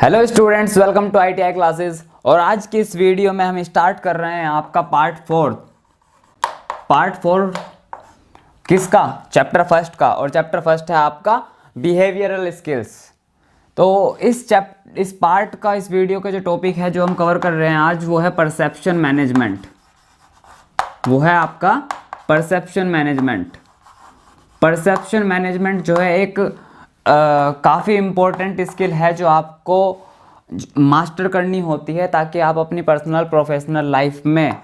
Hello students, welcome to ITI classes. और आज की इस वीडियो में हम स्टार्ट कर रहे हैं आपका पार्ट फोर किसका? चैप्टर फर्स्ट का। और चैप्टर फर्स्ट है आपका बिहेवियरल स्किल्स। तो इस पार्ट का, इस वीडियो का जो टॉपिक है जो हम कवर कर रहे हैं आज, वो है परसेप्शन मैनेजमेंट। वो है आपका परसेप्शन मैनेजमेंट। परसेप्शन मैनेजमेंट जो है एक काफ़ी इम्पोर्टेंट स्किल है जो आपको मास्टर करनी होती है ताकि आप अपनी पर्सनल प्रोफेशनल लाइफ में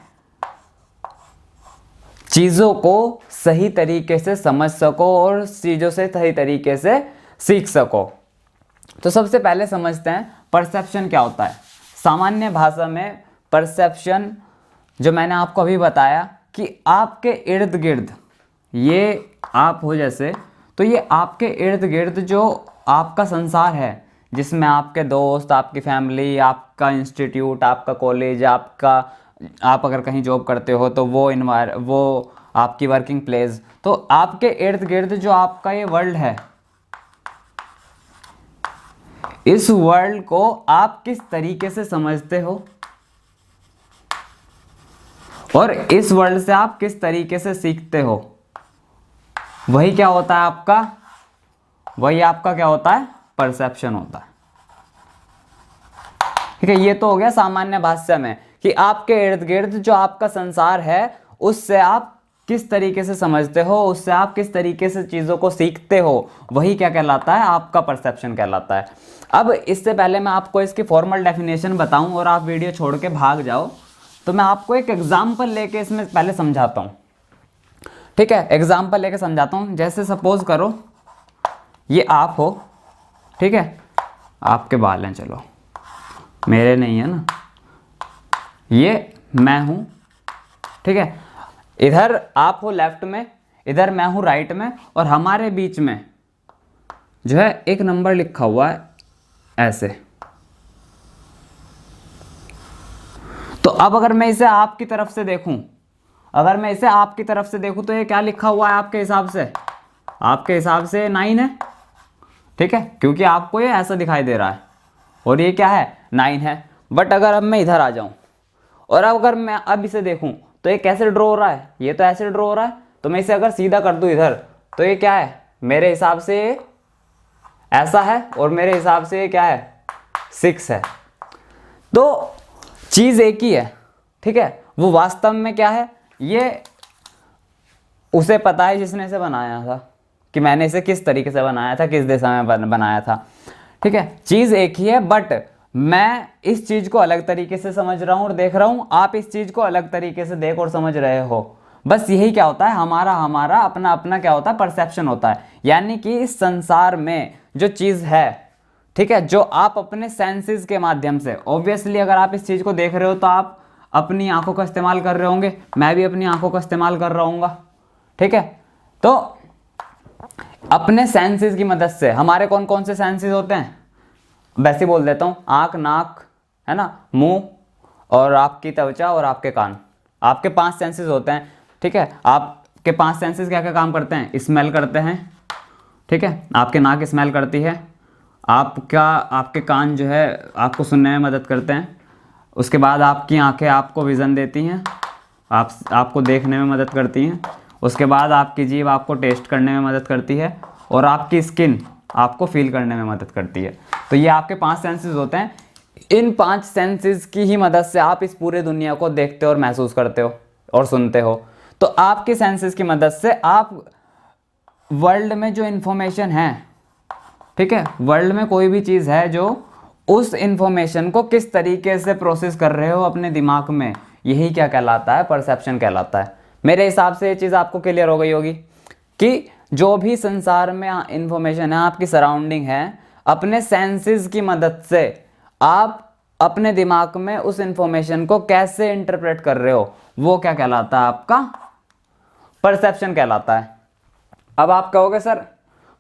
चीज़ों को सही तरीके से समझ सको और चीज़ों से सही तरीके से सीख सको। तो सबसे पहले समझते हैं परसेप्शन क्या होता है। सामान्य भाषा में परसेप्शन, जो मैंने आपको अभी बताया कि आपके इर्द गिर्द, ये आप हो जैसे, तो ये आपके इर्द गिर्द जो आपका संसार है, जिसमें आपके दोस्त, आपकी फैमिली, आपका इंस्टीट्यूट, आपका कॉलेज, आप अगर कहीं जॉब करते हो तो वो आपकी वर्किंग प्लेस, तो आपके इर्द गिर्द जो आपका ये वर्ल्ड है, इस वर्ल्ड को आप किस तरीके से समझते हो और इस वर्ल्ड से आप किस तरीके से सीखते हो, वही क्या होता है आपका? वही आपका क्या होता है? परसेप्शन होता है। ठीक है, ये तो हो गया सामान्य भाषा में कि आपके इर्द गिर्द जो आपका संसार है उससे आप किस तरीके से समझते हो, उससे आप किस तरीके से चीज़ों को सीखते हो, वही क्या कहलाता है? आपका परसेप्शन कहलाता है। अब इससे पहले मैं आपको इसकी फॉर्मल डेफिनेशन बताऊं और आप वीडियो छोड़ के भाग जाओ, तो मैं आपको एक एग्जाम्पल लेके इसमें पहले समझाता हूँ। ठीक है, एग्जाम्पल लेके समझाता हूँ। जैसे सपोज करो ये आप हो, ठीक है, आपके बाल हैं, चलो मेरे नहीं है ना, ये मैं हूँ, ठीक है, इधर आप हो लेफ्ट में, इधर मैं हूँ राइट में, और हमारे बीच में जो है एक नंबर लिखा हुआ है ऐसे। तो अब अगर मैं इसे आपकी तरफ से देखूं, तो ये क्या लिखा हुआ है आपके हिसाब से? आपके हिसाब से 9 है, ठीक है, क्योंकि आपको ये ऐसा दिखाई दे रहा है और ये क्या है? 9 है। बट अगर अब मैं इधर आ जाऊं और अब अगर मैं अब इसे देखूं तो ये कैसे ड्रॉ हो रहा है? ये तो ऐसे ड्रॉ हो रहा है। तो मैं इसे अगर सीधा कर दूं इधर, तो ये क्या है? मेरे हिसाब से ऐसा है और मेरे हिसाब से ये क्या है? 6 है। तो चीज़ एक ही है, ठीक है। वो वास्तव में क्या है, ये उसे पता है जिसने इसे बनाया था कि मैंने इसे किस तरीके से बनाया था, किस दिशा में बनाया था, ठीक है। चीज़ एक ही है, बट मैं इस चीज़ को अलग तरीके से समझ रहा हूँ और देख रहा हूँ, आप इस चीज़ को अलग तरीके से देख और समझ रहे हो। बस यही क्या होता है, हमारा अपना अपना क्या होता है? परसेप्शन होता है। यानी कि इस संसार में जो चीज़ है, ठीक है, जो आप अपने सेंसेस के माध्यम से, ऑब्वियसली अगर आप इस चीज़ को देख रहे हो तो आप अपनी आंखों का इस्तेमाल कर रहे होंगे, मैं भी अपनी आंखों का इस्तेमाल कर रहा हूँगा, ठीक है। तो अपने सेंसेस की मदद से, हमारे कौन कौन से सेंसेस होते हैं? वैसे बोल देता हूँ, आँख, नाक, है ना, मुंह, और आपकी त्वचा और आपके कान। आपके 5 सेंसेस होते हैं, ठीक है। आपके 5 सेंसेस क्या क्या काम करते हैं? स्मेल करते हैं, ठीक है, आपके नाक स्मेल करती है, आपके कान जो है आपको सुनने में मदद करते हैं, उसके बाद आपकी आंखें आपको विज़न देती हैं, आपको देखने में मदद करती हैं, उसके बाद आपकी जीभ आपको टेस्ट करने में मदद करती है, और आपकी स्किन आपको फील करने में मदद करती है। तो ये आपके 5 सेंसेस होते हैं। इन 5 सेंसेस की ही मदद से आप इस पूरे दुनिया को देखते हो और महसूस करते हो और सुनते हो। तो आपके सेंसेस की मदद से आप वर्ल्ड में जो इन्फॉर्मेशन है, ठीक है, वर्ल्ड में कोई भी चीज़ है, जो उस इंफॉर्मेशन को किस तरीके से प्रोसेस कर रहे हो अपने दिमाग में, यही क्या कहलाता है? परसेप्शन कहलाता है। मेरे हिसाब से ये चीज़ आपको क्लियर हो गई होगी कि जो भी संसार में इंफॉर्मेशन है, आपकी सराउंडिंग है, अपने सेंसेस की मदद से आप अपने दिमाग में उस इंफॉर्मेशन को कैसे इंटरप्रेट कर रहे हो, वो क्या कहलाता है? आपका परसेप्शन कहलाता है। अब आप कहोगे सर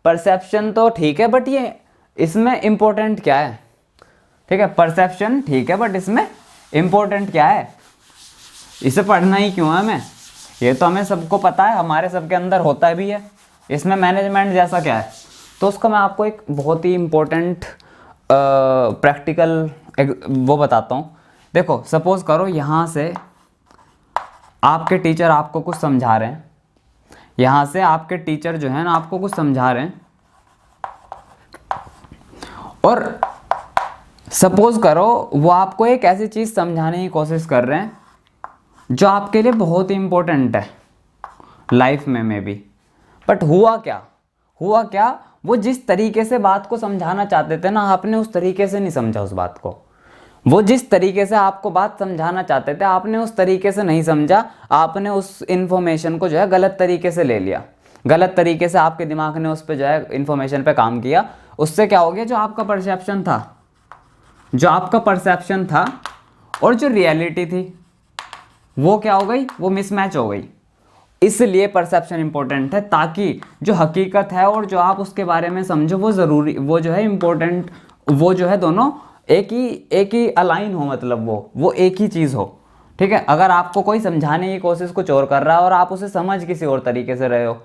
परसेप्शन तो ठीक है, बट ये इसमें इंपॉर्टेंट क्या है? ठीक है, परसेप्शन ठीक है, बट इसमें इंपॉर्टेंट क्या है? इसे पढ़ना ही क्यों है हमें? ये तो हमें सबको पता है, हमारे सबके अंदर होता भी है। इसमें मैनेजमेंट जैसा क्या है? तो उसका मैं आपको एक बहुत ही इम्पोर्टेंट प्रैक्टिकल वो बताता हूँ। देखो सपोज करो यहाँ से आपके टीचर आपको कुछ समझा रहे हैं, यहाँ से आपके टीचर जो है ना आपको कुछ समझा रहे हैं, और सपोज करो वो आपको एक ऐसी चीज़ समझाने की कोशिश कर रहे हैं जो आपके लिए बहुत ही इम्पोर्टेंट है लाइफ में भी। बट हुआ क्या, वो जिस तरीके से बात को समझाना चाहते थे ना, आपने उस तरीके से नहीं समझा उस बात को। वो जिस तरीके से आपको बात समझाना चाहते थे आपने उस तरीके से नहीं समझा, आपने उस इन्फॉर्मेशन को जो है गलत तरीके से ले लिया, गलत तरीके से आपके दिमाग ने उस पर जो है इन्फॉर्मेशन पे काम किया। उससे क्या हो गया, जो आपका परसेप्शन था और जो रियलिटी थी वो क्या हो गई, वो मिसमैच हो गई। इसलिए परसेप्शन इंपॉर्टेंट है, ताकि जो हकीकत है और जो आप उसके बारे में समझो वो ज़रूरी, वो जो है इम्पोर्टेंट, वो जो है दोनों एक ही अलाइन हो, मतलब वो एक ही चीज़ हो। ठीक है, अगर आपको कोई समझाने की कोशिश कुछ और कर रहा है और आप उसे समझ किसी और तरीके से रहे हो,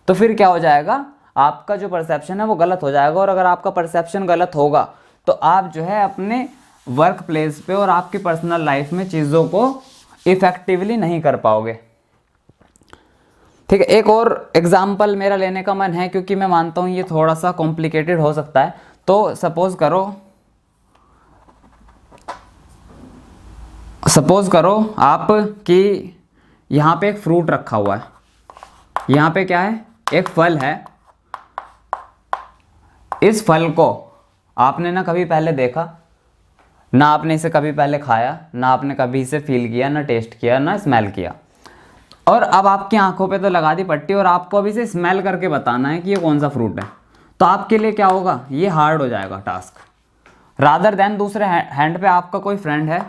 तो फिर क्या हो जाएगा, आपका जो परसेप्शन है वो गलत हो जाएगा। और अगर आपका परसेप्शन गलत होगा तो आप जो है अपने वर्क प्लेस पे और आपकी पर्सनल लाइफ में चीज़ों को इफेक्टिवली नहीं कर पाओगे। ठीक है, एक और एग्जाम्पल मेरा लेने का मन है, क्योंकि मैं मानता हूँ ये थोड़ा सा कॉम्प्लिकेटेड हो सकता है। तो सपोज करो आप कि यहाँ पे एक फ्रूट रखा हुआ है, यहाँ पे क्या है, एक फल है। इस फल को आपने ना कभी पहले देखा, ना आपने इसे कभी पहले खाया, ना आपने कभी इसे फील किया, ना टेस्ट किया, ना स्मेल किया, और अब आपकी आंखों पे तो लगा दी पट्टी और आपको अभी इसे स्मेल करके बताना है कि ये कौन सा फ्रूट है। तो आपके लिए क्या होगा, ये हार्ड हो जाएगा टास्क। रादर देन दूसरे हैंड पे आपका कोई फ्रेंड है,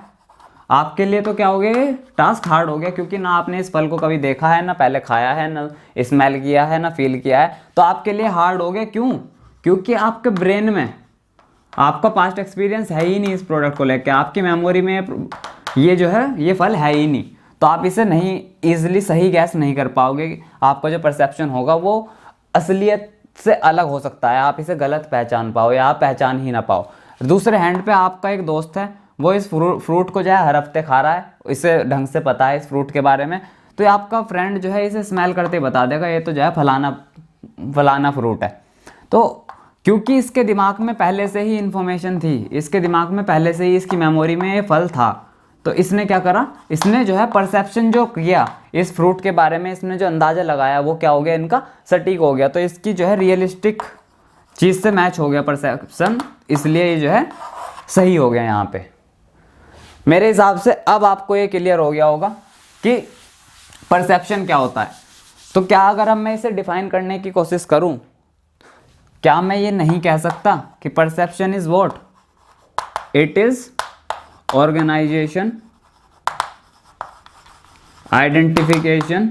आपके लिए तो क्या हो गया, टास्क हार्ड हो गया, क्योंकि ना आपने इस फल को कभी देखा है, ना पहले खाया है, ना स्मेल किया है, ना फील किया है। तो आपके लिए हार्ड हो गया। क्यों? क्योंकि आपके ब्रेन में आपका पास्ट एक्सपीरियंस है ही नहीं इस प्रोडक्ट को लेकर, आपकी मेमोरी में ये जो है ये फल है ही नहीं। तो आप इसे नहीं ईजिली सही गैस नहीं कर पाओगे। आपका जो परसेप्शन होगा वो असलियत से अलग हो सकता है, आप इसे गलत पहचान पाओ या आप पहचान ही ना पाओ। दूसरे हैंड पे आपका एक दोस्त है, वो इस फ्रूट को जो है हर हफ्ते खा रहा है, इसे ढंग से पता है इस फ्रूट के बारे में। तो ये आपका फ्रेंड जो है इसे स्मेल करते बता देगा ये तो जो है फलाना फ्रूट है। तो क्योंकि इसके दिमाग में पहले से ही इन्फॉर्मेशन थी, इसके दिमाग में पहले से ही इसकी मेमोरी में ये फल था, तो इसने क्या करा, इसने जो है परसेप्शन जो किया इस फ्रूट के बारे में, इसने जो अंदाज़ा लगाया वो क्या हो गया, इनका सटीक हो गया। तो इसकी जो है रियलिस्टिक चीज़ से मैच हो गया परसेप्शन, इसलिए ये जो है सही हो गया यहाँ पे। मेरे हिसाब से अब आपको ये क्लियर हो गया होगा कि परसेप्शन क्या होता है। तो क्या अगर अब मैं इसे डिफाइन करने की कोशिश करूं, क्या मैं ये नहीं कह सकता कि perception is what, it is organisation, identification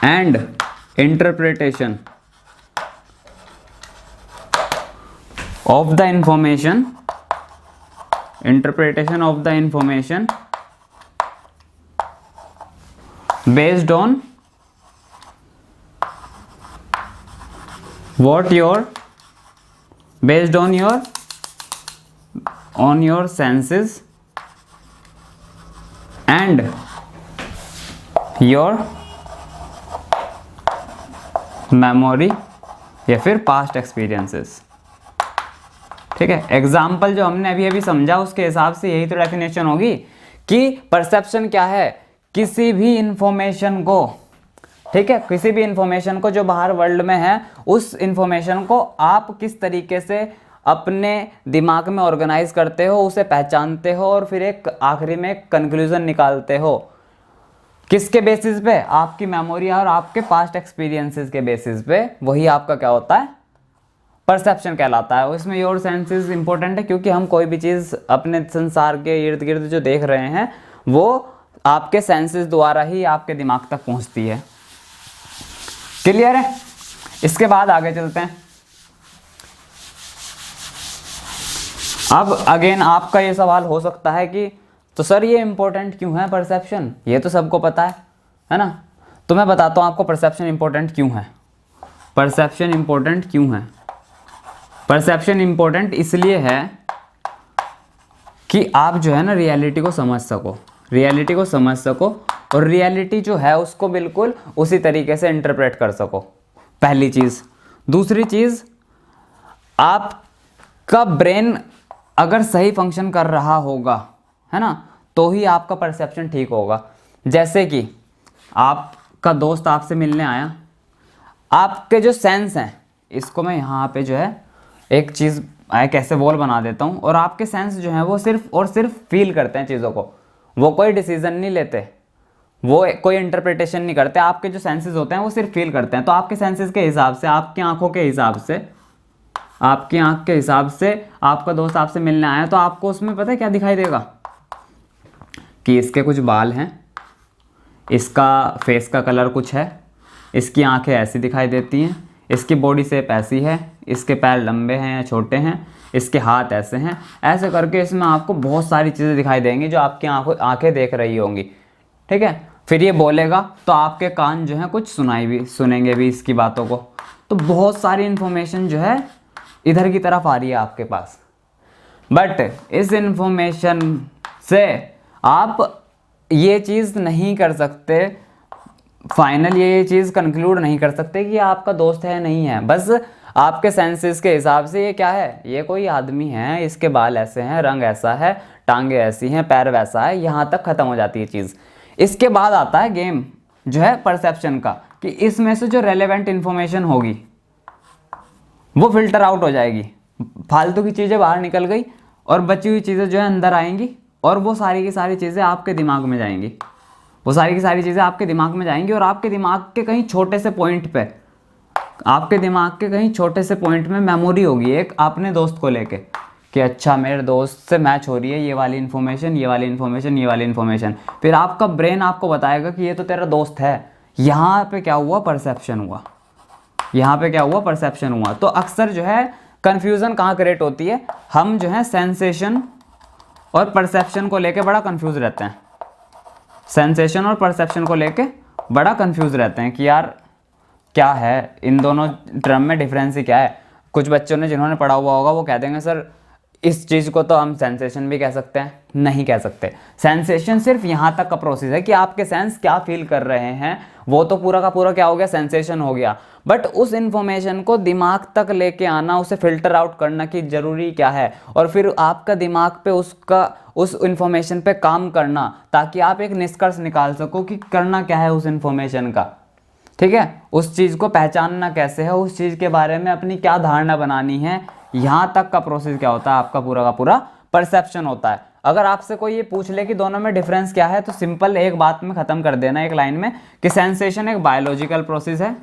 and interpretation of the information, interpretation of the information based on what based on your senses and your memory या फिर past experiences। ठीक है, एग्जाम्पल जो हमने अभी समझा उसके हिसाब से यही तो डेफिनेशन होगी कि परसेप्शन क्या है, किसी भी इंफॉर्मेशन को, ठीक है, किसी भी इंफॉर्मेशन को जो बाहर वर्ल्ड में है, उस इंफॉर्मेशन को आप किस तरीके से अपने दिमाग में ऑर्गेनाइज करते हो, उसे पहचानते हो और फिर एक आखिरी में एक कंक्लूजन निकालते हो। किसके बेसिस पे? आपकी मेमोरी और आपके पास्ट एक्सपीरियंसेस के बेसिस पे। वही आपका क्या होता है, परसेप्शन कहलाता है। उसमें योर सेंसेस इंपॉर्टेंट है, क्योंकि हम कोई भी चीज़ अपने संसार के इर्द गिर्द जो देख रहे हैं वो आपके सेंसेस द्वारा ही आपके दिमाग तक पहुंचती है। क्लियर है? इसके बाद आगे चलते हैं। अब अगेन आपका ये सवाल हो सकता है कि तो सर ये इंपॉर्टेंट क्यों है परसेप्शन, ये तो सबको पता है ना। तो मैं बताता हूँ आपको परसेप्शन इंपॉर्टेंट क्यों है। परसेप्शन इम्पोर्टेंट क्यों है? परसेप्शन इम्पोर्टेंट इसलिए है कि आप जो है ना रियलिटी को समझ सको, रियलिटी को समझ सको और रियलिटी जो है उसको बिल्कुल उसी तरीके से इंटरप्रेट कर सको, पहली चीज़। दूसरी चीज़, आपका ब्रेन अगर सही फंक्शन कर रहा होगा, है ना, तो ही आपका परसेप्शन ठीक होगा। जैसे कि आपका दोस्त आपसे मिलने आया, आपके जो सेंस हैं, इसको मैं यहाँ पे जो है एक चीज़ कैसे वॉल बना देता हूँ, और आपके सेंस जो हैं वो सिर्फ और सिर्फ फील करते हैं चीज़ों को, वो कोई डिसीजन नहीं लेते, वो कोई इंटरप्रिटेशन नहीं करते। आपके जो सेंसेस होते हैं वो सिर्फ फील करते हैं। तो आपके सेंसेस के हिसाब से, आपकी आंखों के हिसाब से, आपकी आंख के हिसाब से आपका दोस्त आपसे मिलने आया, तो आपको उसमें पता है क्या दिखाई देगा कि इसके कुछ बाल हैं, इसका फेस का कलर कुछ है, इसकी आंखें ऐसी दिखाई देती हैं, इसकी बॉडी शेप ऐसी है, इसके पैर लंबे हैं या छोटे हैं, इसके हाथ ऐसे हैं, ऐसे करके इसमें आपको बहुत सारी चीज़ें दिखाई देंगी जो आपकी आंखें देख रही होंगी। ठीक है, फिर ये बोलेगा तो आपके कान जो है कुछ सुनेंगे भी इसकी बातों को। तो बहुत सारी इन्फॉर्मेशन जो है इधर की तरफ आ रही है आपके पास, बट इस इन्फॉर्मेशन से आप ये चीज़ नहीं कर सकते, फाइनल ये चीज़ कंक्लूड नहीं कर सकते कि आपका दोस्त है नहीं है। बस आपके सेंसेस के हिसाब से ये क्या है, ये कोई आदमी है, इसके बाल ऐसे हैं, रंग ऐसा है, टांगे ऐसी हैं, पैर वैसा है, यहाँ तक ख़त्म हो जाती है चीज़। इसके बाद आता है गेम जो है परसेप्शन का, कि इसमें से जो रेलेवेंट इन्फॉर्मेशन होगी वो फिल्टर आउट हो जाएगी, फालतू की चीज़ें बाहर निकल गई और बची हुई चीज़ें जो है अंदर आएंगी, और वो सारी की सारी चीज़ें आपके दिमाग में जाएंगी, वो सारी की सारी चीज़ें आपके दिमाग में जाएंगी, और आपके दिमाग के कहीं छोटे से पॉइंट पे, आपके दिमाग के कहीं छोटे से पॉइंट में मेमोरी होगी एक अपने दोस्त को लेके, कि अच्छा मेरे दोस्त से मैच हो रही है ये वाली इन्फॉर्मेशन, ये वाली इन्फॉर्मेशन, ये वाली इन्फॉर्मेशन। फिर आपका ब्रेन आपको बताएगा कि ये तो तेरा दोस्त है। यहाँ पे क्या हुआ, परसेप्शन हुआ, यहाँ पे क्या हुआ, परसेप्शन हुआ। तो अक्सर जो है कन्फ्यूज़न कहाँ क्रिएट होती है, हम जो है सेंसेशन और परसेप्शन को लेके बड़ा कन्फ्यूज़ रहते हैं, सेंसेशन और परसेप्शन को लेके बड़ा कन्फ्यूज़ रहते हैं कि यार क्या है इन दोनों टर्म में डिफरेंस ही क्या है। कुछ बच्चों ने जिन्होंने पढ़ा हुआ होगा वो कह देंगे सर इस चीज़ को तो हम सेंसेशन भी कह सकते हैं, नहीं कह सकते। सेंसेशन सिर्फ यहाँ तक का प्रोसेस है कि आपके सेंस क्या फील कर रहे हैं, वो तो पूरा का पूरा क्या हो गया, सेंसेशन हो गया। बट उस इन्फॉर्मेशन को दिमाग तक लेके आना, उसे फिल्टर आउट करना कि ज़रूरी क्या है, और फिर आपका दिमाग पे उस इन्फॉर्मेशन पे काम करना, ताकि आप एक निष्कर्ष निकाल सको कि करना क्या है उस इन्फॉर्मेशन का। ठीक है, उस चीज़ को पहचानना कैसे है, उस चीज़ के बारे में अपनी क्या धारणा बनानी है, यहाँ तक का प्रोसेस क्या होता है, आपका पूरा का पूरा परसेप्शन होता है। अगर आपसे कोई ये पूछ ले कि दोनों में डिफरेंस क्या है, तो सिंपल एक बात में ख़त्म कर देना एक लाइन में, कि सेंसेशन एक बायोलॉजिकल प्रोसेस है,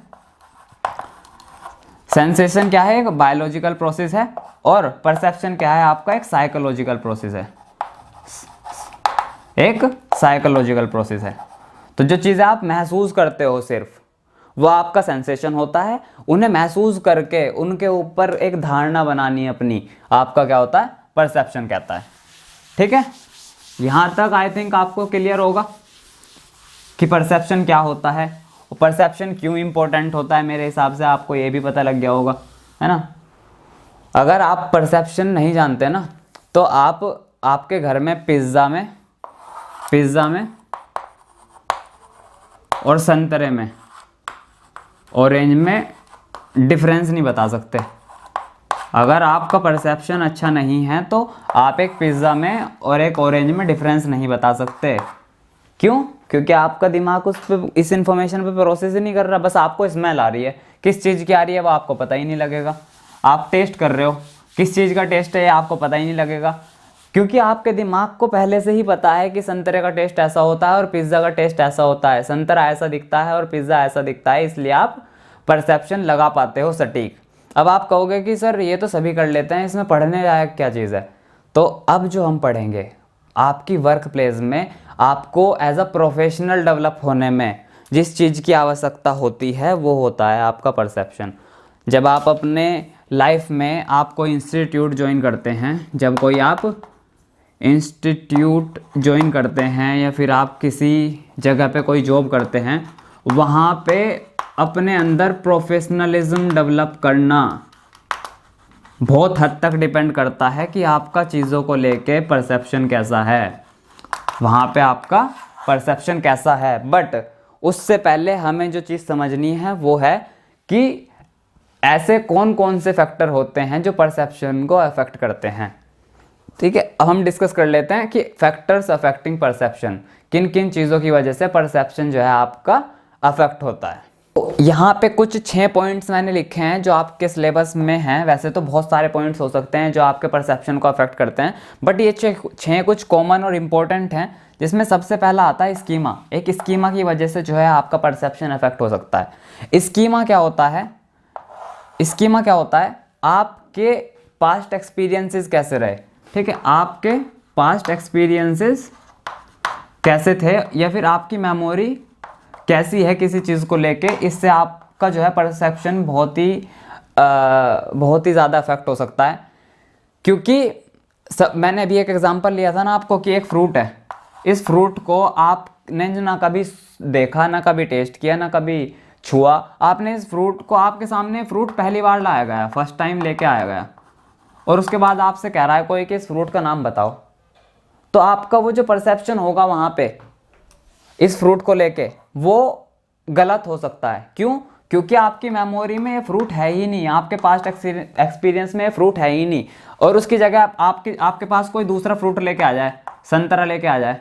सेंसेशन क्या है, एक बायोलॉजिकल प्रोसेस है, और परसेप्शन क्या है, आपका एक साइकोलॉजिकल प्रोसेस है, एक साइकोलॉजिकल प्रोसेस है। तो जो चीज़ें आप महसूस करते हो सिर्फ, वो आपका सेंसेशन होता है। उन्हें महसूस करके उनके ऊपर एक धारणा बनानी अपनी, आपका क्या होता है, परसेप्शन कहता है। ठीक है, यहाँ तक आई थिंक आपको क्लियर होगा कि परसेप्शन क्या होता है, और परसेप्शन क्यों इंपॉर्टेंट होता है। मेरे हिसाब से आपको ये भी पता लग गया होगा, है ना। अगर आप परसेप्शन नहीं जानते ना, तो आप आपके घर में पिज़्ज़ा में और संतरे में, ऑरेंज में डिफरेंस नहीं बता सकते। अगर आपका परसेप्शन अच्छा नहीं है तो आप एक पिज़्ज़ा में और एक ऑरेंज में डिफरेंस नहीं बता सकते। क्यों? क्योंकि आपका दिमाग उस पे, इस इन्फॉर्मेशन पे प्रोसेस ही नहीं कर रहा। बस आपको स्मेल आ रही है, किस चीज़ की आ रही है वो आपको पता ही नहीं लगेगा। आप टेस्ट कर रहे हो, किस चीज़ का टेस्ट है ये आपको पता ही नहीं लगेगा, क्योंकि आपके दिमाग को पहले से ही पता है कि संतरे का टेस्ट ऐसा होता है और पिज़्ज़ा का टेस्ट ऐसा होता है, संतरा ऐसा दिखता है और पिज़्ज़ा ऐसा दिखता है, इसलिए आप परसेप्शन लगा पाते हो सटीक। अब आप कहोगे कि सर ये तो सभी कर लेते हैं, इसमें पढ़ने लायक क्या चीज़ है। तो अब जो हम पढ़ेंगे, आपकी वर्क प्लेस में आपको एज अ प्रोफेशनल डेवलप होने में जिस चीज़ की आवश्यकता होती है वो होता है आपका परसेप्शन। जब आप अपने लाइफ में आप कोई इंस्टीट्यूट ज्वाइन करते हैं, जब कोई आप इंस्टीट्यूट ज्वाइन करते हैं या फिर आप किसी जगह पे कोई जॉब करते हैं, वहाँ पे अपने अंदर प्रोफेशनलिज्म डेवलप करना बहुत हद तक डिपेंड करता है कि आपका चीज़ों को लेके परसेप्शन कैसा है, वहाँ पे आपका परसेप्शन कैसा है। बट उससे पहले हमें जो चीज़ समझनी है वो है कि ऐसे कौन कौन से फैक्टर होते हैं जो परसेप्शन को अफेक्ट करते हैं। ठीक है, अब हम डिस्कस कर लेते हैं कि फैक्टर्स अफेक्टिंग परसेप्शन, किन किन चीज़ों की वजह से परसेप्शन जो है आपका अफेक्ट होता है। तो यहाँ पे कुछ 6 पॉइंट्स मैंने लिखे हैं जो आपके सिलेबस में हैं। वैसे तो बहुत सारे पॉइंट्स हो सकते हैं जो आपके परसेप्शन को अफेक्ट करते हैं, बट ये 6 कुछ कॉमन और इम्पोर्टेंट हैं, जिसमें सबसे पहला आता है स्कीमा। एक स्कीमा की वजह से जो है आपका परसेप्शन अफेक्ट हो सकता है। स्कीमा क्या होता है? स्कीमा क्या होता है? आपके पास्ट एक्सपीरियंसेस कैसे रहे, ठीक है, आपके पास्ट एक्सपीरियंसेस कैसे थे, या फिर आपकी मेमोरी कैसी है किसी चीज़ को लेके, इससे आपका जो है परसेप्शन बहुत ही ज़्यादा अफेक्ट हो सकता है। क्योंकि मैंने अभी एक एग्जांपल लिया था ना आपको कि एक फ्रूट है, इस फ्रूट को आपने ना कभी देखा, ना कभी टेस्ट किया, ना कभी छुआ। आपने इस फ्रूट को, आपके सामने फ्रूट पहली बार लाया गया, फर्स्ट टाइम लेके आया गया, और उसके बाद आपसे कह रहा है कोई कि इस फ्रूट का नाम बताओ, तो आपका वो जो परसेप्शन होगा वहाँ पे इस फ्रूट को लेके वो गलत हो सकता है। क्यों? क्योंकि आपकी मेमोरी में ये फ्रूट है ही नहीं, आपके पास्ट एक्सपीरियंस में ये फ्रूट है ही नहीं, और उसकी जगह आपके पास कोई दूसरा फ्रूट लेके आ जाए, संतरा लेके आ जाए।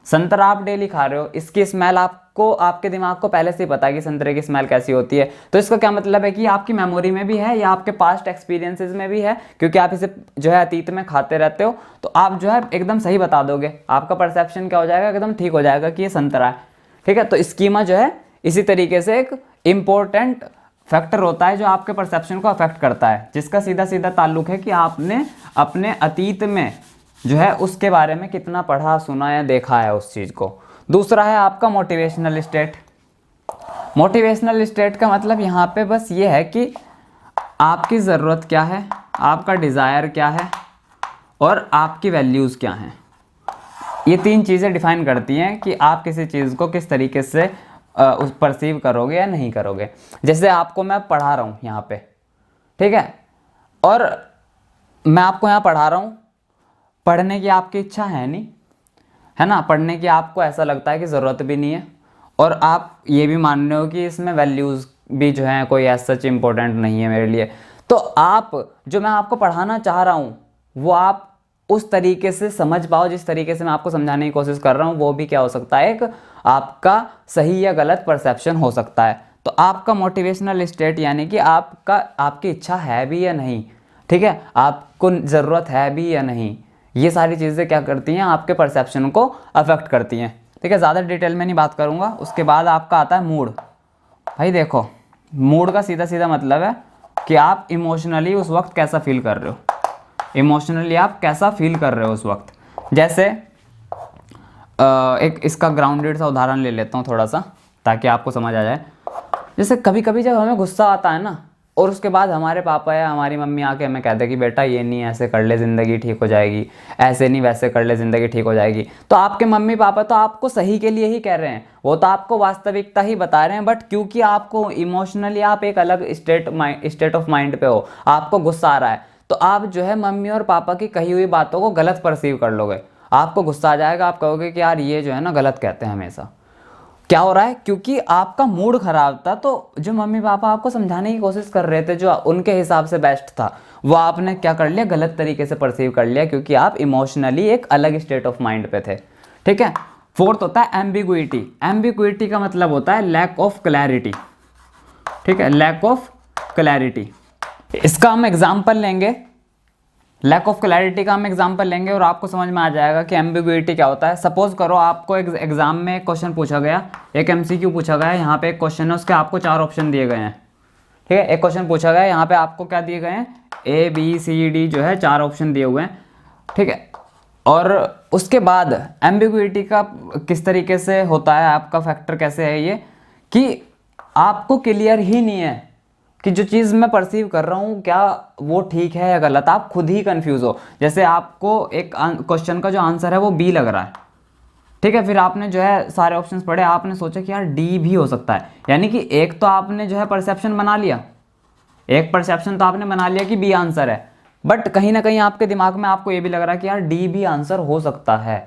संतरा आप डेली खा रहे हो, इसकी स्मेल आपको, आपके दिमाग को पहले से ही पता है कि संतरे की स्मेल कैसी होती है। तो इसका क्या मतलब है कि आपकी मेमोरी में भी है या आपके पास्ट एक्सपीरियंसेस में भी है, क्योंकि आप इसे जो है अतीत में खाते रहते हो, तो आप जो है एकदम सही बता दोगे, आपका परसेप्शन क्या हो जाएगा, एकदम ठीक हो जाएगा कि ये संतरा है। ठीक है, तो स्कीमा जो है इसी तरीके से एक इम्पोर्टेंट फैक्टर होता है जो आपके परसेप्शन को अफेक्ट करता है, जिसका सीधा सीधा ताल्लुक है कि आपने अपने अतीत में जो है उसके बारे में कितना पढ़ा, सुना या देखा है उस चीज़ को। दूसरा है आपका मोटिवेशनल स्टेट। मोटिवेशनल स्टेट का मतलब यहाँ पे बस ये है कि आपकी ज़रूरत क्या है, आपका डिज़ायर क्या है, और आपकी वैल्यूज़ क्या हैं। ये 3 चीज़ें डिफाइन करती हैं कि आप किसी चीज़ को किस तरीके से उस परसीव करोगे या नहीं करोगे। जैसे आपको मैं पढ़ा रहा हूँ यहाँ पे, ठीक है, और मैं आपको यहाँ पढ़ा रहा हूँ, पढ़ने की आपकी इच्छा है नहीं, है ना, पढ़ने की आपको ऐसा लगता है कि ज़रूरत भी नहीं है, और आप ये भी मान रहे हो कि इसमें वैल्यूज़ भी जो हैं कोई ऐसा सच इम्पोर्टेंट नहीं है मेरे लिए। तो आप जो मैं आपको पढ़ाना चाह रहा हूँ वो आप उस तरीके से समझ पाओ जिस तरीके से मैं आपको समझाने की कोशिश कर रहा हूँ, वो भी क्या हो सकता है, एक आपका सही या गलत परसेप्शन हो सकता है। तो आपका मोटिवेशनल स्टेट यानी कि आपकी इच्छा है भी या नहीं, ठीक है, आपको ज़रूरत है भी या नहीं, ये सारी चीज़ें क्या करती हैं, आपके परसेप्शन को अफेक्ट करती हैं। ठीक है, ज़्यादा डिटेल में नहीं बात करूँगा। उसके बाद आपका आता है मूड। भाई देखो, मूड का सीधा सीधा मतलब है कि आप इमोशनली उस वक्त कैसा फील कर रहे हो, इमोशनली आप कैसा फील कर रहे हो उस वक्त। जैसे एक इसका ग्राउंडेड सा उदाहरण ले लेता हूँ थोड़ा सा, ताकि आपको समझ आ जाए। जैसे कभी कभी जब हमें गुस्सा आता है ना, और उसके बाद हमारे पापा या हमारी मम्मी आके हमें कहते हैं कि बेटा ये नहीं, ऐसे कर ले ज़िंदगी ठीक हो जाएगी, ऐसे नहीं वैसे कर ले ज़िंदगी ठीक हो जाएगी, तो आपके मम्मी पापा तो आपको सही के लिए ही कह रहे हैं, वो तो आपको वास्तविकता ही बता रहे हैं, बट क्योंकि आपको इमोशनली आप एक अलग स्टेट ऑफ माइंड पे हो, आपको गुस्सा आ रहा है, तो आप जो है मम्मी और पापा की कही हुई बातों को गलत परसीव कर लोगे। आपको गुस्सा आ जाएगा, आप कहोगे कि यार ये जो है ना गलत कहते हैं हमेशा। क्या हो रहा है? क्योंकि आपका मूड खराब था, तो जो मम्मी पापा आपको समझाने की कोशिश कर रहे थे, जो उनके हिसाब से बेस्ट था, वो आपने क्या कर लिया, गलत तरीके से परसीव कर लिया, क्योंकि आप इमोशनली एक अलग स्टेट ऑफ माइंड पे थे। ठीक है। फोर्थ होता है एम्बिग्विटी। एम्बिग्विटी का मतलब होता है लैक ऑफ क्लैरिटी। ठीक है, लैक ऑफ क्लैरिटी। इसका हम एग्जाम्पल लेंगे, लैक ऑफ क्लैरिटी का हम एग्जाम्पल लेंगे और आपको समझ में आ जाएगा कि एम्बिग्विटी क्या होता है। सपोज करो आपको एग्जाम में एक क्वेश्चन पूछा गया, एक एमसीक्यू पूछा गया, यहाँ पे एक क्वेश्चन है, उसके आपको 4 ऑप्शन दिए गए हैं। ठीक है, एक क्वेश्चन पूछा गया, यहाँ पे आपको क्या दिए गए हैं, A B C D जो है 4 ऑप्शन दिए हुए हैं। ठीक है, और उसके बाद एम्बिग्विटी का किस तरीके से होता है, आपका फैक्टर कैसे है ये, कि आपको क्लियर ही नहीं है कि जो चीज़ मैं परसीव कर रहा हूँ क्या वो ठीक है या गलत, आप खुद ही कंफ्यूज हो। जैसे आपको एक क्वेश्चन का जो आंसर है वो बी लग रहा है, ठीक है, फिर आपने जो है सारे ऑप्शंस पढ़े, आपने सोचा कि यार डी भी हो सकता है, यानी कि एक तो आपने जो है परसेप्शन बना लिया, एक परसेप्शन तो आपने बना लिया कि बी आंसर है, बट कहीं ना कहीं आपके दिमाग में आपको ये भी लग रहा है कि यार डी भी आंसर हो सकता है।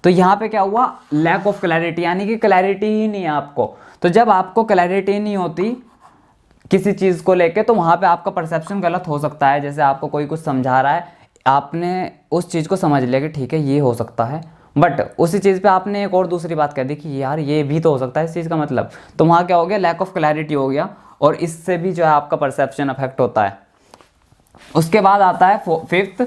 तो यहाँ पे क्या हुआ, लैक ऑफ क्लैरिटी, यानी कि क्लैरिटी ही नहीं है आपको। तो जब आपको क्लैरिटी नहीं होती किसी चीज़ को लेके, तो वहाँ पे आपका परसेप्शन गलत हो सकता है। जैसे आपको कोई कुछ समझा रहा है, आपने उस चीज़ को समझ लिया कि ठीक है ये हो सकता है, बट उसी चीज़ पे आपने एक और दूसरी बात कह दी कि यार ये भी तो हो सकता है इस चीज़ का मतलब, तो वहाँ क्या हो गया, लैक ऑफ क्लैरिटी हो गया, और इससे भी जो है आपका परसेप्शन अफेक्ट होता है। उसके बाद आता है फिफ्थ,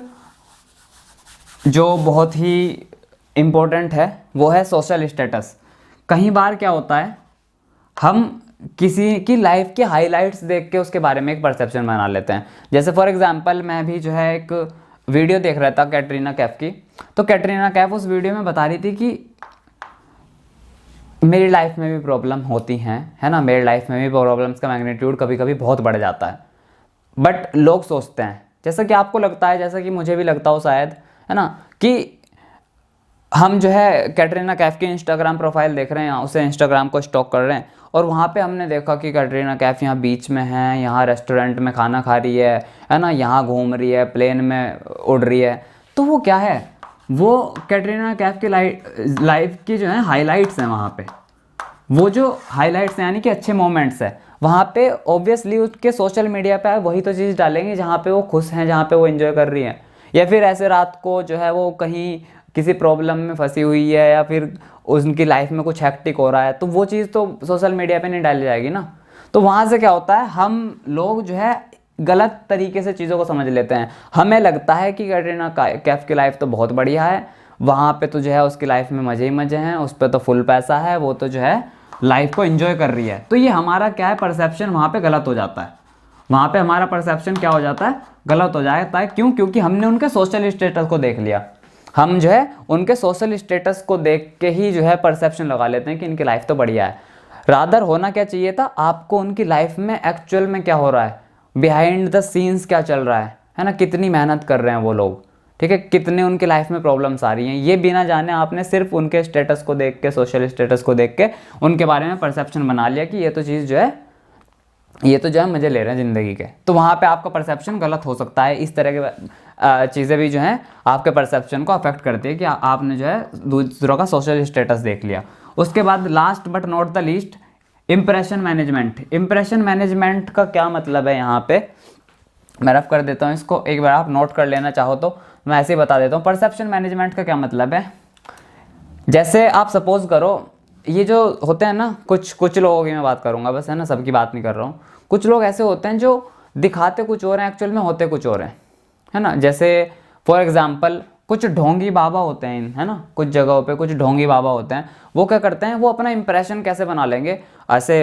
जो बहुत ही इम्पोर्टेंट है, वो है सोशल स्टेटस। कई बार क्या होता है, हम किसी की लाइफ के हाइलाइट्स देख के उसके बारे में एक परसेप्शन बना लेते हैं। जैसे फॉर एग्जांपल मैं भी जो है एक वीडियो देख रहा था कैटरीना कैफ की, तो कैटरीना कैफ उस वीडियो में बता रही थी कि मेरी लाइफ में भी प्रॉब्लम होती हैं, है ना, मेरी लाइफ में भी प्रॉब्लम्स का मैग्नीट्यूड कभी कभी बहुत बढ़ जाता है। बट लोग सोचते हैं, जैसा कि आपको लगता है, जैसा कि मुझे भी लगता हो शायद, है ना, कि हम जो है कैटरीना कैफ की इंस्टाग्राम प्रोफाइल देख रहे हैं, उसे इंस्टाग्राम को स्टॉक कर रहे हैं, और वहाँ पे हमने देखा कि कैटरीना कैफ यहाँ बीच में है, यहाँ रेस्टोरेंट में खाना खा रही है ना, यहाँ घूम रही है, प्लेन में उड़ रही है। तो वो क्या है, वो कैटरीना कैफ की लाइफ की जो है हाईलाइट्स हैं वहाँ पे। वो जो हाईलाइट्स हैं यानी कि अच्छे मोमेंट्स है, वहाँ पे ऑब्वियसली उसके सोशल मीडिया पे वही तो चीज़ डालेंगे जहाँ पे वो खुश हैं, जहाँ पे वो एंजॉय कर रही हैं। या फिर ऐसे रात को जो है वो कहीं किसी प्रॉब्लम में फंसी हुई है, या फिर उनकी लाइफ में कुछ हैक्टिक हो रहा है, तो वो चीज़ तो सोशल मीडिया पे नहीं डाली जाएगी ना। तो वहाँ से क्या होता है, हम लोग जो है गलत तरीके से चीज़ों को समझ लेते हैं। हमें लगता है कि कैटरीना कैफ की लाइफ तो बहुत बढ़िया है, वहाँ पे तो जो है उसकी लाइफ में मज़े ही मज़े हैं, उस पर तो फुल पैसा है, वो तो जो है लाइफ को एंजॉय कर रही है। तो ये हमारा क्या है, परसेप्शन वहाँ पे गलत हो जाता है। वहाँ पे हमारा परसेप्शन क्या हो जाता है, गलत हो जाता है। क्यों? क्योंकि हमने उनके सोशल स्टेटस को देख लिया। हम जो है उनके सोशल स्टेटस को देख के ही जो है परसेप्शन लगा लेते हैं कि इनकी लाइफ तो बढ़िया है। रादर होना क्या चाहिए था, आपको उनकी लाइफ में एक्चुअल में क्या हो रहा है, बिहाइंड द सीन्स क्या चल रहा है ना, कितनी मेहनत कर रहे हैं वो लोग, ठीक है, कितने उनकी लाइफ में प्रॉब्लम्स आ रही हैं, ये बिना जाने आपने सिर्फ उनके स्टेटस को देख के, सोशल स्टेटस को देख के उनके बारे में परसेप्शन बना लिया कि ये तो चीज़ जो है, ये तो जो है मज़े ले रहे हैं ज़िंदगी के। तो वहाँ पे आपका परसेप्शन गलत हो सकता है। इस तरह के चीज़ें भी जो हैं आपके परसेप्शन को अफेक्ट करती है कि आपने जो है दूसरों का सोशल स्टेटस देख लिया। उसके बाद last but not the least, impression management. Impression management का क्या मतलब है, यहाँ पे मैं रफ कर देता हूँ इसको, एक बार आप नोट कर लेना चाहो तो मैं ऐसे ही बता देता हूँ। परसेप्शन मैनेजमेंट का क्या मतलब है, जैसे आप सपोज करो, ये जो होते हैं ना, कुछ लोगों की मैं बात करूँगा बस, है ना, सबकी बात नहीं कर रहा हूँ। कुछ लोग ऐसे होते हैं जो दिखाते कुछ और हैं, एक्चुअल में होते कुछ और हैं, है ना। जैसे फॉर एग्जांपल कुछ ढोंगी बाबा होते हैं, है ना, कुछ जगहों पे कुछ ढोंगी बाबा होते हैं। वो क्या करते हैं, वो अपना इंप्रेशन कैसे बना लेंगे, ऐसे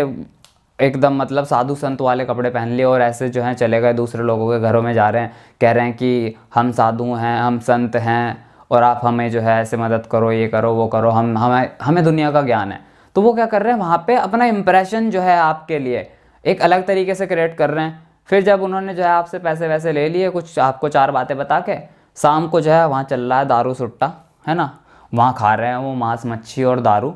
एकदम मतलब साधु संत वाले कपड़े पहन लिए और ऐसे जो हैं चले गए, दूसरे लोगों के घरों में जा रहे हैं, कह रहे हैं कि हम साधु हैं, हम संत हैं, और आप हमें जो है ऐसे मदद करो, ये करो, वो करो, हमें दुनिया का ज्ञान है। तो वो क्या कर रहे हैं, वहाँ पे अपना इंप्रेशन जो है आपके लिए एक अलग तरीके से क्रिएट कर रहे हैं। फिर जब उन्होंने जो है आपसे पैसे वैसे ले लिए, कुछ आपको चार बातें बता के, शाम को जो है वहाँ चल रहा है दारू सुट्टा, है ना, वहाँ खा रहे हैं वो मांस मच्छी और दारू,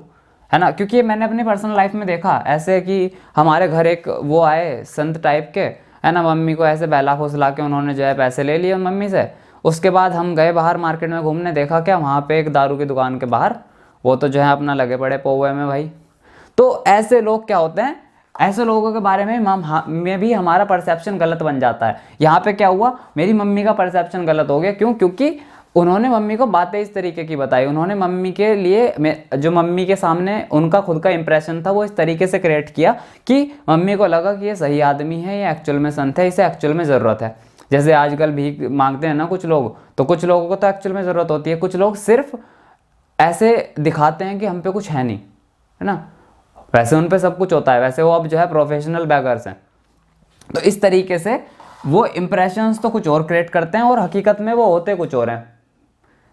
है ना। क्योंकि ये मैंने अपनी पर्सनल लाइफ में देखा ऐसे कि हमारे घर एक वो आए संत टाइप के, है ना, मम्मी को ऐसे बहला फुसला के उन्होंने जो है पैसे ले लिए मम्मी से। उसके बाद हम गए बाहर मार्केट में घूमने, देखा क्या वहाँ पे एक दारू की दुकान के बाहर वो तो जो है अपना लगे पड़े पौवे में भाई। तो ऐसे लोग क्या होते हैं, ऐसे लोगों के बारे में भी हमारा परसेप्शन गलत बन जाता है। यहाँ पे क्या हुआ, मेरी मम्मी का परसेप्शन गलत हो गया। क्यों? क्योंकि उन्होंने मम्मी को बातें इस तरीके की बताई, उन्होंने मम्मी के लिए जो मम्मी के सामने उनका खुद का इंप्रेशन था वो इस तरीके से क्रिएट किया कि मम्मी को लगा कि ये सही आदमी है, ये एक्चुअल में संत है, इसे एक्चुअल में ज़रूरत है। जैसे आजकल भीख मांगते हैं ना कुछ लोग, तो कुछ लोगों को तो एक्चुअल में ज़रूरत होती है, कुछ लोग सिर्फ ऐसे दिखाते हैं कि हम पे कुछ है नहीं, है ना, वैसे उन पे सब कुछ होता है, वैसे वो अब जो है प्रोफेशनल बैगर्स हैं। तो इस तरीके से वो इंप्रेशंस तो कुछ और क्रिएट करते हैं और हकीकत में वो होते कुछ और हैं।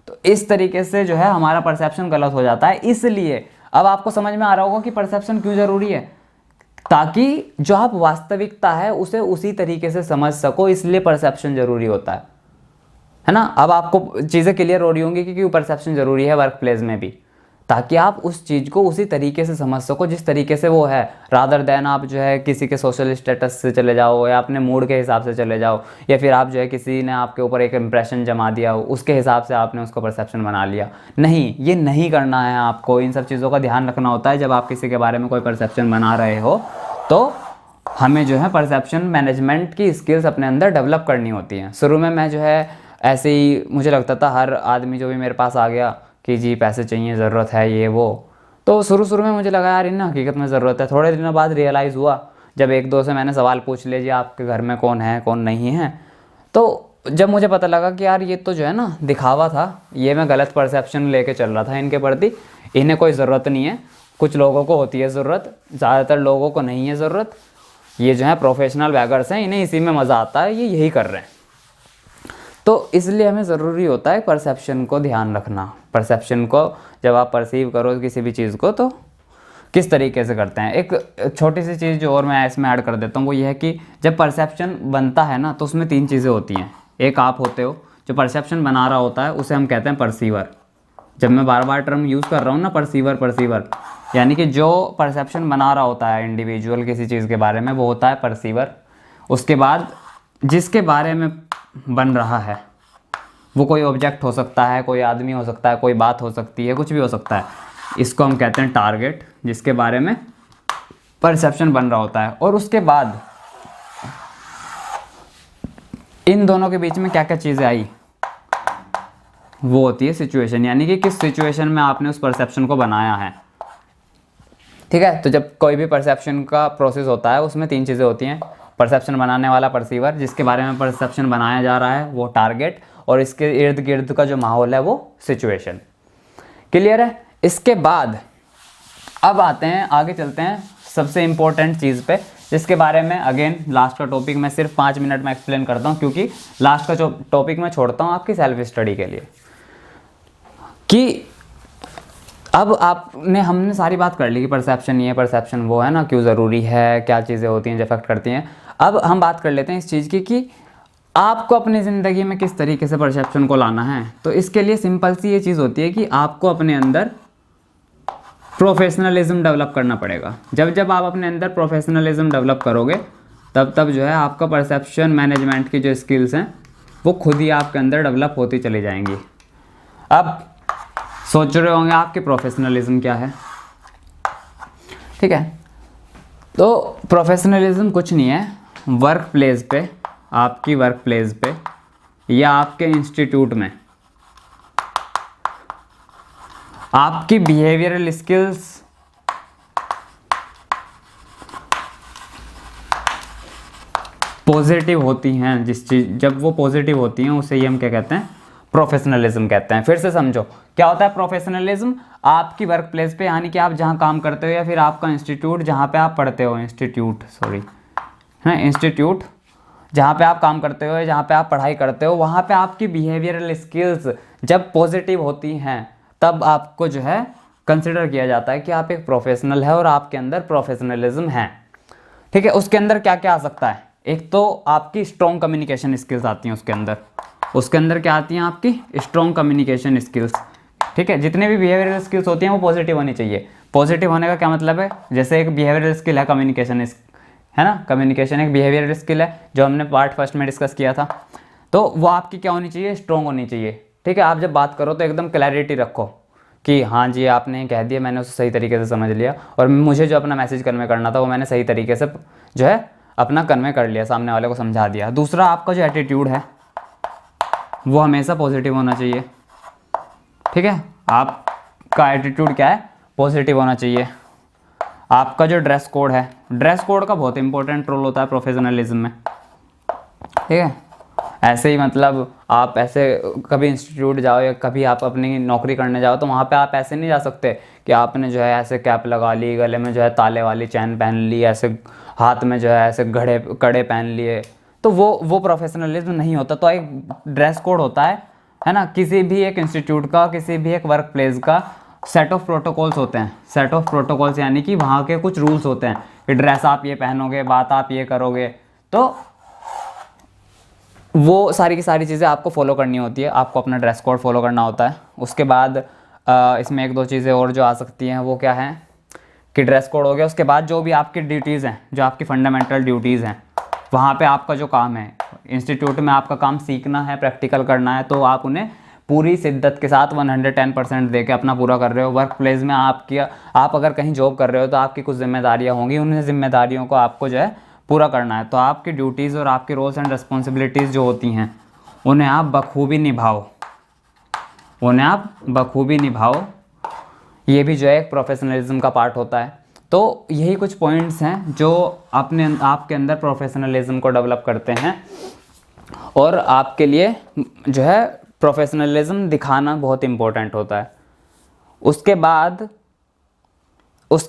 तो इस तरीके से जो है हमारा परसेप्शन गलत हो जाता है। इसलिए अब आपको समझ में आ रहा होगा कि परसेप्शन क्यों ज़रूरी है, ताकि जो आप वास्तविकता है उसे उसी तरीके से समझ सको, इसलिए परसेप्शन ज़रूरी होता है ना। अब आपको चीज़ें क्लियर हो रही होंगी कि क्यों परसेप्शन ज़रूरी है वर्क प्लेस में भी। ताकि आप उस चीज़ को उसी तरीके से समझ सको जिस तरीके से वो है, रादर देन आप जो है किसी के सोशल स्टेटस से चले जाओ या अपने मूड के हिसाब से चले जाओ, या फिर आप जो है किसी ने आपके ऊपर एक इम्प्रेशन जमा दिया हो उसके हिसाब से आपने उसको परसेप्शन बना लिया। नहीं, ये नहीं करना है आपको। इन सब चीज़ों का ध्यान रखना होता है जब आप किसी के बारे में कोई परसेप्शन बना रहे हो। तो हमें जो है परसेप्शन मैनेजमेंट की स्किल्स अपने अंदर डेवलप करनी होती हैं। शुरू में मैं जो है ऐसे ही मुझे लगता था, हर आदमी जो भी मेरे पास आ गया कि जी पैसे चाहिए, ज़रूरत है, ये वो, तो शुरू में मुझे लगा यार इन हकीकत में ज़रूरत है। थोड़े दिनों बाद रियलाइज़ हुआ, जब एक दो से मैंने सवाल पूछ लिया जी आपके घर में कौन है कौन नहीं है, तो जब मुझे पता लगा कि यार ये तो जो है ना दिखावा था, ये मैं गलत परसेप्शन लेके चल रहा था इनके प्रति, इन्हें कोई ज़रूरत नहीं है। कुछ लोगों को होती है ज़रूरत, ज़्यादातर लोगों को नहीं है ज़रूरत। ये जो है प्रोफेशनल बैगर्स हैं, इन्हें इसी में मज़ा आता है, ये यही कर रहे हैं। तो इसलिए हमें ज़रूरी होता है परसेप्शन को ध्यान रखना। परसेप्शन को जब आप परसीव करो किसी भी चीज़ को, तो किस तरीके से करते हैं। एक छोटी सी चीज़ जो और मैं इसमें ऐड कर देता हूँ, वो ये है कि जब परसेप्शन बनता है ना, तो उसमें 3 चीज़ें होती हैं। एक आप होते हो जो परसेप्शन बना रहा होता है, उसे हम कहते हैं परसीवर। जब मैं बार बार टर्म यूज़ कर रहा हूँ ना, परसीवर, यानी कि जो परसेप्शन बना रहा होता है इंडिविजुअल किसी चीज़ के बारे में, वो होता है परसीवर। उसके बाद जिसके बारे में बन रहा है, वो कोई ऑब्जेक्ट हो सकता है, कोई आदमी हो सकता है, कोई बात हो सकती है, कुछ भी हो सकता है, इसको हम कहते हैं टारगेट, जिसके बारे में परसेप्शन बन रहा होता है। और उसके बाद इन दोनों के बीच में क्या क्या चीज़ें आई, वो होती है सिचुएशन, यानी कि किस सिचुएशन में आपने उस परसेप्शन को बनाया है। ठीक है, तो जब कोई भी परसेप्शन का प्रोसेस होता है, उसमें 3 चीज़ें होती हैं। परसेप्शन बनाने वाला परसीवर, जिसके बारे में परसेप्शन बनाया जा रहा है वो टारगेट, और इसके इर्द गिर्द का जो माहौल है वो सिचुएशन। क्लियर है। इसके बाद अब आते हैं, आगे चलते हैं सबसे इम्पोर्टेंट चीज़ पे, जिसके बारे में अगेन लास्ट का टॉपिक मैं सिर्फ 5 मिनट में एक्सप्लेन करता हूँ, क्योंकि लास्ट का जो टॉपिक मैं छोड़ता हूँ आपकी सेल्फ स्टडी के लिए। कि अब हमने सारी बात कर ली कि परसेप्शन ये, परसेप्शन वो है ना, क्यों ज़रूरी है, क्या चीज़ें होती हैं जो इफेक्ट करती हैं। अब हम बात कर लेते हैं इस चीज़ की कि आपको अपनी ज़िंदगी में किस तरीके से परसेप्शन को लाना है। तो इसके लिए सिंपल सी ये चीज़ होती है कि आपको अपने अंदर प्रोफेशनलिज्म डेवलप करना पड़ेगा। जब आप अपने अंदर प्रोफेशनलिज्म डेवलप करोगे, तब जो है आपका परसेप्शन मैनेजमेंट की जो स्किल्स हैं वो खुद ही आपके अंदर डेवलप होती चली जाएंगी। अब सोच रहे होंगे आपके प्रोफेशनलिज्म क्या है। ठीक है, तो प्रोफेशनलिज्म कुछ नहीं है, वर्क प्लेस पे, आपकी वर्क प्लेस पे या आपके इंस्टीट्यूट में आपकी बिहेवियरल स्किल्स पॉजिटिव होती हैं। जब वो पॉजिटिव होती हैं उसे ही हम क्या कहते हैं, प्रोफेशनलिज्म कहते हैं। फिर से समझो क्या होता है प्रोफेशनलिज्म। आपकी वर्क प्लेस पे, यानी कि आप जहाँ काम करते हो या फिर आपका इंस्टीट्यूट जहाँ पे आप पढ़ते हो, इंस्टीट्यूट जहाँ पे आप काम करते हो या जहाँ पे आप पढ़ाई करते हो, वहाँ पे आपकी बिहेवियरल स्किल्स जब पॉजिटिव होती हैं, तब आपको जो है कंसिडर किया जाता है कि आप एक प्रोफेशनल है और आपके अंदर प्रोफेशनलिज्म है। ठीक है, उसके अंदर क्या क्या आ सकता है। एक तो आपकी स्ट्रॉन्ग कम्युनिकेशन स्किल्स आती हैं उसके अंदर क्या आती हैं, आपकी स्ट्रॉन्ग कम्युनिकेशन स्किल्स। ठीक है, जितने भी बिहेवियरल स्किल्स होती हैं वो पॉजिटिव होनी चाहिए। पॉजिटिव होने का क्या मतलब है, जैसे एक बिहेवियरल स्किल है कम्युनिकेशन, है ना, कम्युनिकेशन एक बिहेवियरल स्किल है जो हमने पार्ट फर्स्ट में डिस्कस किया था। तो वो आपकी क्या होनी चाहिए, स्ट्रॉन्ग होनी चाहिए। ठीक है, आप जब बात करो तो एकदम क्लैरिटी रखो कि हाँ जी आपने कह दिया, मैंने उसे सही तरीके से समझ लिया, और मुझे जो अपना मैसेज कन्वे करना था वो मैंने सही तरीके से जो है अपना कन्वे कर लिया, सामने वाले को समझा दिया। दूसरा, आपका जो एटीट्यूड है वो हमेशा पॉजिटिव होना चाहिए। ठीक है, आपका एटीट्यूड क्या है, पॉजिटिव होना चाहिए। आपका जो ड्रेस कोड है, ड्रेस कोड का बहुत इंपॉर्टेंट रोल होता है प्रोफेशनलिज्म में। ठीक है, ऐसे ही मतलब आप ऐसे कभी इंस्टीट्यूट जाओ या कभी आप अपनी नौकरी करने जाओ, तो वहाँ पे आप ऐसे नहीं जा सकते कि आपने जो है ऐसे कैप लगा ली, गले में जो है ताले वाली चैन पहन ली, ऐसे हाथ में जो है ऐसे कड़े पहन लिए, तो वो प्रोफेशनलिज्म नहीं होता। तो एक ड्रेस कोड होता है ना, किसी भी एक इंस्टीट्यूट का, किसी भी एक वर्क प्लेस का सेट ऑफ प्रोटोकॉल्स होते हैं। सेट ऑफ प्रोटोकॉल्स यानी कि वहाँ के कुछ रूल्स होते हैं कि ड्रेस आप ये पहनोगे, बात आप ये करोगे, तो वो सारी की सारी चीज़ें आपको फॉलो करनी होती है। आपको अपना ड्रेस कोड फॉलो करना होता है। उसके बाद इसमें एक दो चीज़ें और जो आ सकती हैं वो क्या है कि ड्रेस कोड हो गया। उसके बाद जो भी आपकी ड्यूटीज़ हैं, जो आपकी फंडामेंटल ड्यूटीज़ हैं, वहाँ पे आपका जो काम है, इंस्टीट्यूट में आपका काम सीखना है, प्रैक्टिकल करना है, तो आप उन्हें पूरी शिद्दत के साथ 110% दे के अपना पूरा कर रहे हो। वर्क प्लेस में आप अगर कहीं जॉब कर रहे हो तो आपकी कुछ जिम्मेदारियाँ होंगी, उन जिम्मेदारियों को आपको जो है पूरा करना है। तो आपकी ड्यूटीज़ और आपके रोल्स एंड रिस्पॉन्सिबिलिटीज़ जो होती हैं उन्हें आप बखूबी निभाओ। ये भी जो है एक प्रोफेशनलिज्म का पार्ट होता है। तो यही कुछ पॉइंट्स हैं जो आपके अंदर प्रोफेशनलिज्म को डेवलप करते हैं और आपके लिए जो है प्रोफेशनलिज्म दिखाना बहुत इम्पोर्टेंट होता है। उसके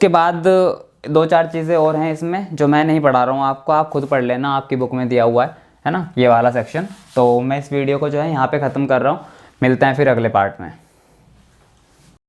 बाद दो चार चीज़ें और हैं इसमें जो मैं नहीं पढ़ा रहा हूँ आपको, आप खुद पढ़ लेना, आपकी बुक में दिया हुआ है ना, ये वाला सेक्शन। तो मैं इस वीडियो को जो है यहाँ पे ख़त्म कर रहा हूँ। मिलते हैं फिर अगले पार्ट में।